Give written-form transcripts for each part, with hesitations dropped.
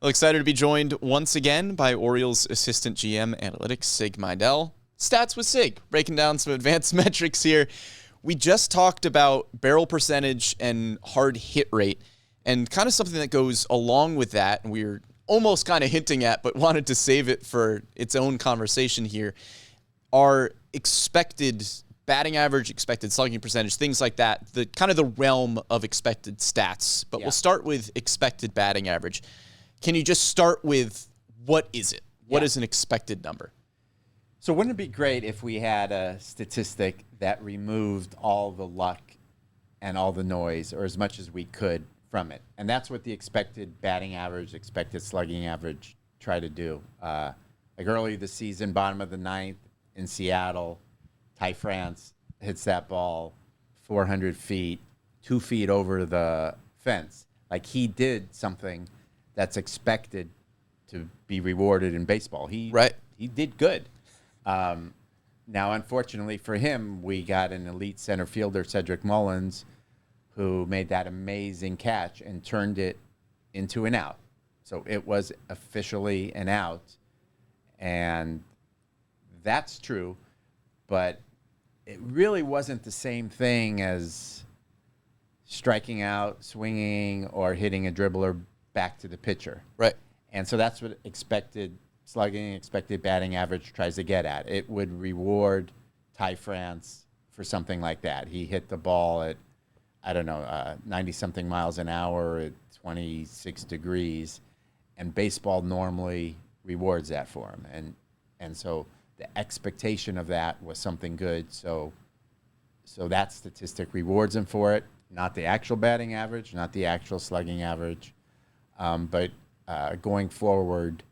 Well, excited to be joined once again by Orioles Assistant GM Analytics, Sig Mejdal. Stats with Sig, breaking down some advanced metrics here. We just talked about barrel percentage and hard hit rate, and kind of something that goes along with that, and we're almost kind of hinting at, but wanted to save it for its own conversation here, are expected batting average, expected slugging percentage, things like that, the kind of the realm of expected stats. But We'll start with expected batting average. Can you just start with what is it? What is an expected number? So wouldn't it be great if we had a statistic that removed all the luck and all the noise, or as much as we could, from it? And that's what the expected batting average, expected slugging average try to do. Like early this season, bottom of the ninth in Seattle, Ty France hits that ball 400 feet, 2 feet over the fence. Like he did something that's expected to be rewarded in baseball. He did good. Now, unfortunately for him, we got an elite center fielder, Cedric Mullins, who made that amazing catch and turned it into an out. So it was officially an out, and that's true, but it really wasn't the same thing as striking out, swinging, or hitting a dribbler back to the pitcher. Right. And so that's what expected slugging, expected batting average tries to get at. It would reward Ty France for something like that. He hit the ball at, 90-something miles an hour at 26 degrees, and baseball normally rewards that for him. And so the expectation of that was something good. So that statistic rewards him for it, not the actual batting average, not the actual slugging average. But going forward,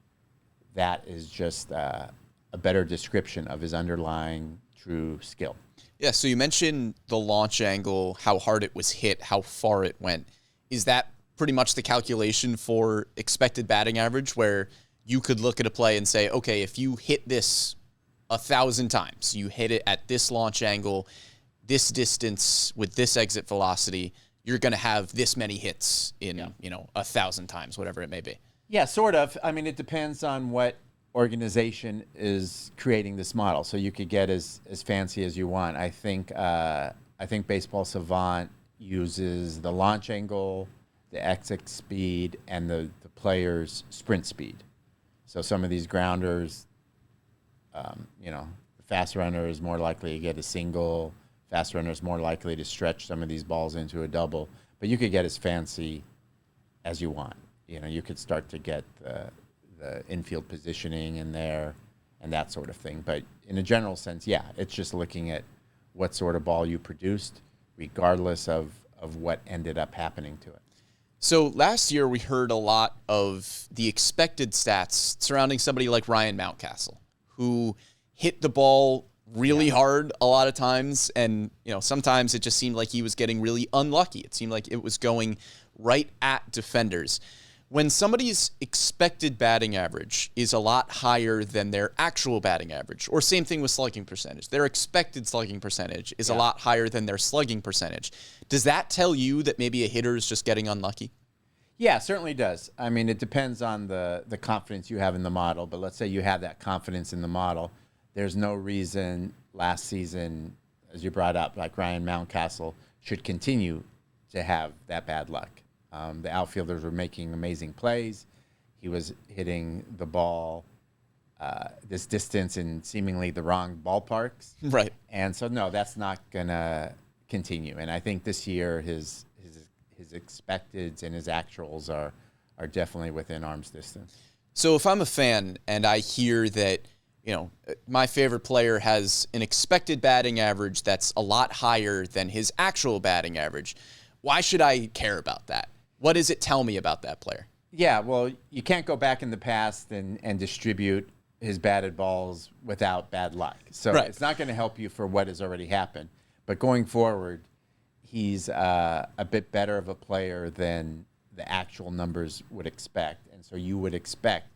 that is just a better description of his underlying true skill. Yeah, so you mentioned the launch angle, how hard it was hit, how far it went. Is that pretty much the calculation for expected batting average, where you could look at a play and say, okay, if you hit this 1,000 times, you hit it at this launch angle, this distance with this exit velocity, you're going to have this many hits in, 1,000 times, whatever it may be. Yeah, sort of. I mean, it depends on what organization is creating this model. So you could get as fancy as you want. I think Baseball Savant uses the launch angle, the exit speed, and the player's sprint speed. So some of these grounders, the fast runner is more likely to get a single. Fast runner is more likely to stretch some of these balls into a double. But you could get as fancy as you want. You could start to get the infield positioning in there and that sort of thing. But in a general sense, it's just looking at what sort of ball you produced, regardless of what ended up happening to it. So last year we heard a lot of the expected stats surrounding somebody like Ryan Mountcastle, who hit the ball really hard a lot of times, and sometimes it just seemed like he was getting really unlucky. It seemed like it was going right at defenders. When somebody's expected batting average is a lot higher than their actual batting average, or same thing with slugging percentage, their expected slugging percentage is a lot higher than their slugging percentage. Does that tell you that maybe a hitter is just getting unlucky? Yeah, it certainly does. I mean, it depends on the confidence you have in the model, but let's say you have that confidence in the model. There's no reason last season, as you brought up, like Ryan Mountcastle, should continue to have that bad luck. The outfielders were making amazing plays. He was hitting the ball this distance in seemingly the wrong ballparks. Right. And so, no, that's not going to continue. And I think this year his expecteds and his actuals are definitely within arm's distance. So if I'm a fan and I hear that, my favorite player has an expected batting average that's a lot higher than his actual batting average, why should I care about that? What does it tell me about that player? Yeah, well, you can't go back in the past and distribute his batted balls without bad luck. So It's not going to help you for what has already happened. But going forward, he's a bit better of a player than the actual numbers would expect. And so you would expect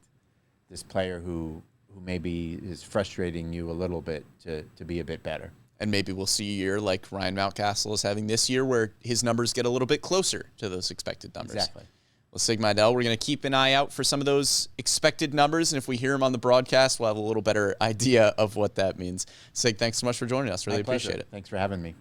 this player who maybe is frustrating you a little bit to be a bit better. And maybe we'll see a year like Ryan Mountcastle is having this year where his numbers get a little bit closer to those expected numbers. Exactly. Well, Sig Mejdal, we're going to keep an eye out for some of those expected numbers, and if we hear them on the broadcast, we'll have a little better idea of what that means. Sig, thanks so much for joining us. Really appreciate it. Thanks for having me.